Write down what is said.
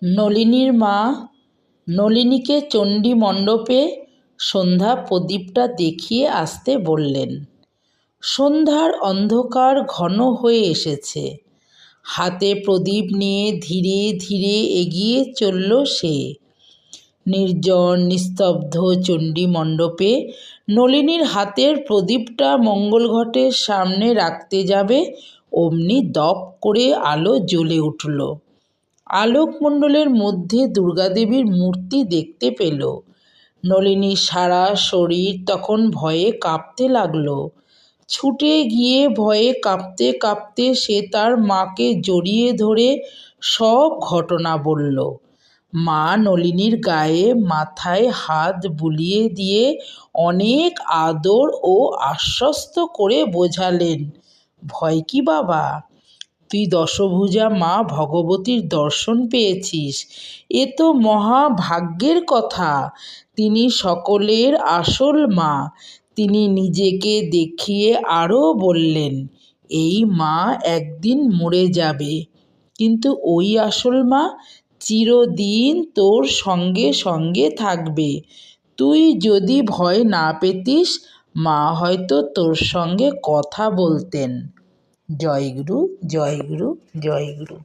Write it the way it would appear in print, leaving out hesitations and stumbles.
নলিনীর মা নলিনীকে চণ্ডী মণ্ডপে সন্ধ্যা প্রদীপটা দেখিয়ে আসতে বললেন। সন্ধ্যার অন্ধকার ঘন হয়ে এসেছে। হাতে প্রদীপ নিয়ে ধীরে ধীরে এগিয়ে চলল সে। নির্জন নিস্তব্ধ চণ্ডী মণ্ডপে নলিনীর হাতের প্রদীপটা মঙ্গলঘটের সামনে রাখতে যাবে, অমনি দপ করে আলো জ্বলে উঠল। আলোকমণ্ডলের মধ্যে দুর্গাদেবীর মূর্তি দেখতে পেল। নলিনীর সারা শরীর তখন ভয়ে কাঁপতে লাগল। ছুটে গিয়ে ভয়ে কাঁপতে কাঁপতে সে তার মাকে জড়িয়ে ধরে সব ঘটনা বলল। মা নলিনীর গায়ে মাথায় হাত বুলিয়ে দিয়ে অনেক আদর ও আশ্বস্ত করে বোঝালেন, ভয় কি বাবা, তুই দশভুজা মা ভগবতীর দর্শন পেয়েছিস, এ তো মহা ভাগ্যের কথা। তিনি সকলের আসল মা। তিনি নিজেকে দেখিয়ে আরও বললেন, এই মা একদিন মরে যাবে, কিন্তু ওই আসল মা চিরদিন তোর সঙ্গে সঙ্গে থাকবে। তুই যদি ভয় না পেতিস, মা হয়তো তোর সঙ্গে কথা বলতেন। জয় গুরু, জয় গুরু, জয় গুরু।